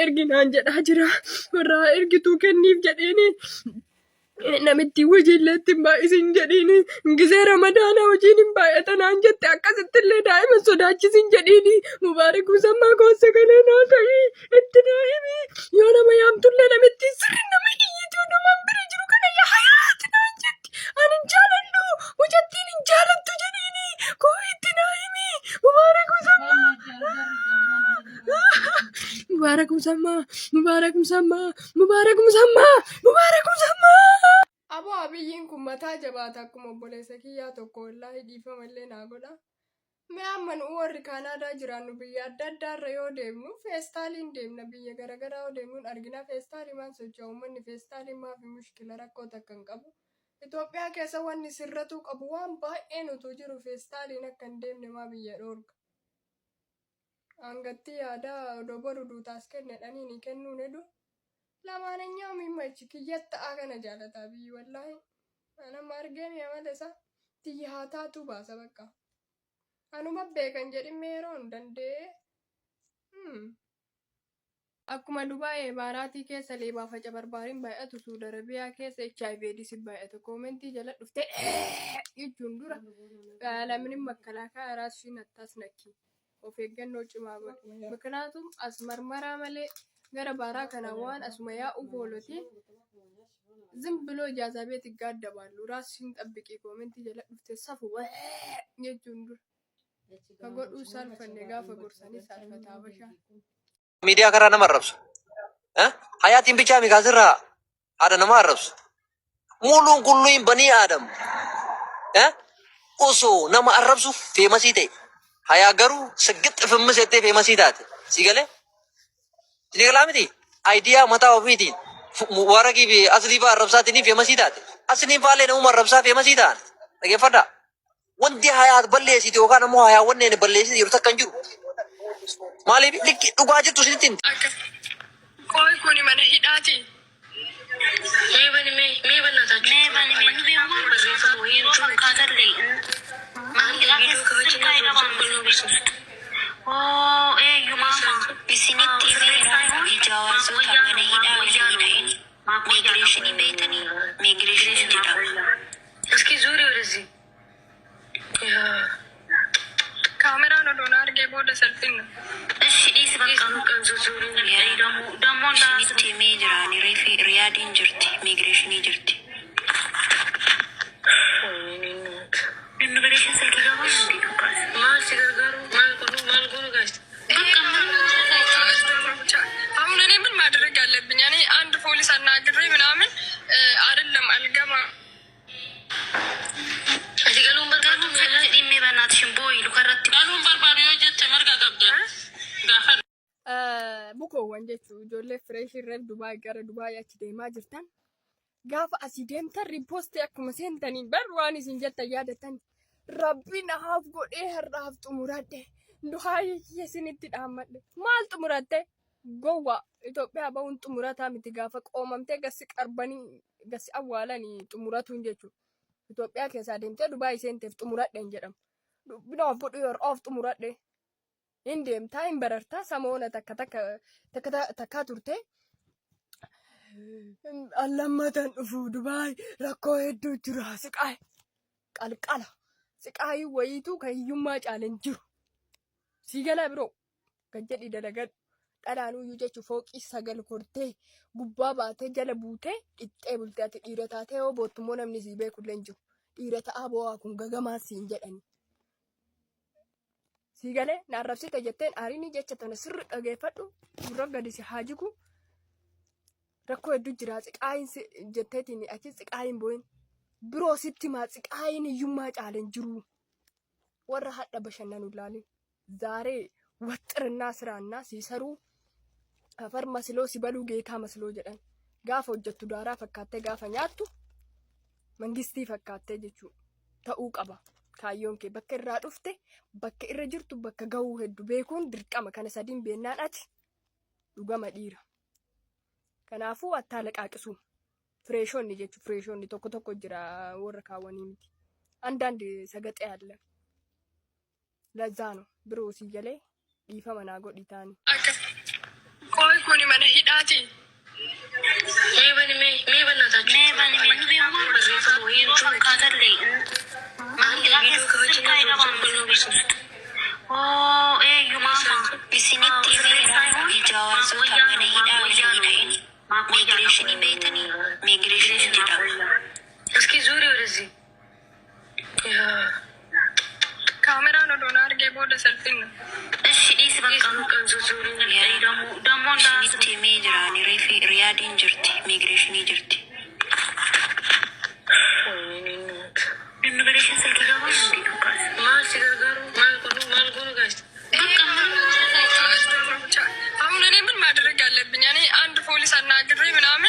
erginaan jedhaa jira. Warra ergituu kenniif jedheeni namitti hojiilleetti hin baay'isin jedhiini. Gisee ramadaana hojiin hin baay'atanaan jette akkasitti illee daa'ima sodaachisin jedhiini. Mubaarak Musammaa goosa galee naa ta'ii itti naa himi. Yoo nama yaamtullee namitti sirri nama hiyyituu namaan bira jiru kana yaa hayaati naan jetti. Ani hin jaaladhu hojjettiin hin jaalattu jedhiini. Koo itti naa himi. Mubaarak Musammaa. Mubaarak Musammaa. Mubaarak Musammaa. Mubaarak Musammaa. Mubaarak Musammaa. Aboo abiyyiin kun mataa jabaata akkuma obboleessa kiyyaa tokko wallaahi dhiifamallee naa godha. Mee amma nu warri Kaanaadaa jiraannu biyya adda addaarra yoo deemnu feestaaliin deemna biyya garaagaraa yoo deemnu argina feestaalii maan socho'a uummanni feestaaliin maafi mushkila rakkoo takka hin qabu. Itoophiyaa keessa wanni sirratuu qabu waan baay'een utuu jiru feestaaliin akka hin deemne maa biyya dhoorga. Angatti yaadaa odoo boru duutaas kennedhanii ni kennuun hedduu. Lamaananyaa mimmachi kiyyatti kana jaalataa biyyi wallaahi. Anamma argeen yamalesa tiyya haa taatu baasa bakka. Anuma beekan jedhin meeroon danda'e. Akkuma Dubaayee baaraatii keessa leebaa faca barbaarin baay'atu Suudi Arabiyaa keessa HIV/AIDS baay'atu koomentii jala dhufte jechuun dura lamni makkalaakaa raashiin attas nakki. Of eeggannoo cimaa godhe. Miknaatum as marmaraa malee gara baaraa kana waan asuma yaa'uuf ooloti ዝም ብሎ ኢጃዛ ቤት ይጋደባሉ። ራስሽን ጠብቂ ኮሜንት jala dhufte safu jechuun dura kagodhu salfanne gaafa gorsanii salfata abashaa ሚዲያ ከራ nama arrabsu hayaatiin bicha migaasirra haada nama arrabsu muuluun kulluun banii aadam osoo nama arrabsu feemasii ta'e hayaa garuu sigit fimmisettee feemasii taate sigale Nigalamiti idea mata ofiitiin waraqii fi aslii baa arrabsaatiin feemasii taate asliin faalee nama arrabsaa feemasii ta'an dhageeffadha wanti hayaa balleessite yookaan ammoo hayaa wanneen balleessite yeroo takka hin jiru maaliif likki dhugaa jirtu sinitti Koi kuni mana hidhaati. Mee bannataችሁ nu beemaa barreeffama wayii fakkaatallee maali viidiyoo kabajaa Yumama, isinitti ijaawwaasota mana hidhaa waliin ta'in migireeshinii beektanii migireeshinii jedhama. Iski zuuri walizi. Kaameraan odoon argee booda salphina. Ishi dhiisi bakka dammoon isinitti himee jiraani reefi riyaadiin jirti migireeshinii jirti. Immigireeshin silkii gabaa hundi dukkaas. Maal si gargaaru? Maal godhu guys? አሁን እኔ ምን ማድረግ አለብኝ? እኔ አንድ ፖሊስ አናግሬ ምናምን አይደለም አልገባ እዚህ ጋሉን በርጋኑ ዲሜ በእናትሽን ቦይ ሉከራት ጋሉን በርባሪዮ ጀት መርጋ ቀብደ bukoowwan jechuun ijoollee fireeshii reef Dubaay gara Dubaay achi deemaa jirtan gaafa asii deemtan riippoostii akkuma seentaniin bar waan isin jettan yaadatan rabbiin haaf godhee har'aaf xumuradhe duhaayee isinitti dhaammadhe maal xumuratte gowwa Itoophiyaa ba'uun xumurataa miti gaafa qoomamtee gasi qarbanii gasi awwaalanii xumuratuun jechuudha. Itoophiyaa keessaa deemtee Dubaay seenteef xumuradhe hin jedhamu. Binaaf godhu yeroo of xumuradhe hin deemtaa hin barartaa samoona takka turte. Allammatan dhufu Dubaay rakkoo hedduu jira siqaay qalqala siqaay wayiitu kan hiyyummaa caalan jiru. Siigala biroo kan jedhi dalagan dhalaanuu jechuun fooqii sagal kortee gubbaa baatee jala buutee qixxee bultee ati dhiira taatee yoo boottummoo namni sii beekullee hin jiru. Dhiira ta'aa bo'aa kun gagamaa siin jedhani. Siigalee na arrabsite jetteen aarii jecha tana sirri dhageeffadhu gurra gadi si haa jigu. Rakkoo hedduu jira siqaayin jetteetiin achi siqaayin booyin biroo sitti maa siqaayin hiyyummaa caalan jiru. Warra hadha bashannanu ilaalin zaaree waxxirannaa siraannaa siisaruu afar masiloo si baluu geetaa masiloo jedhan gaafa hojjettu daaraa fakkaattee gaafa nyaattu mangistii fakkaattee jechuudha ta'uu qaba. Kaayyoon kee bakka irraa dhufte bakka irra jirtu bakka gahuu hedduu beekuun dirqama kana sadiin beennaan ati dhugama dhiira. Kanaafuu attaala qaaqisuu fireeshonni jechuun fireeshonni tokko jira warra kaawwanii miti. Andaandi sagaxee alla. Lazzaano biroo si galee dhiifama naa godhi taani. Koi kuni mana hidhaati. Mee banaataችሁ isinitti jawaazota mana hidhaa waliin migireeshinii beeytanii migireeshinii jedhama. Iski zuuri ወደዚህ ካሜራን ወደሆነ አድርጌ በወደ ሰልፊን ነው። እሺ ዲስ በቃ ቀን ዙዙሪ ደሞ እንዳስቲ ሜጅራኒ ሬፊ ሪያዲን ጅርቲ ሚግሬሽኒ ጅርቲ ኢሚግሬሽን ስልክ ገባ እንዴ ዱካስ ማል ሲጋጋሩ ማል ጎኑ ጋይስ አሁን እኔ ምን ማድረግ አለብኝ? እኔ አንድ ፖሊስ አናግሬ ምናምን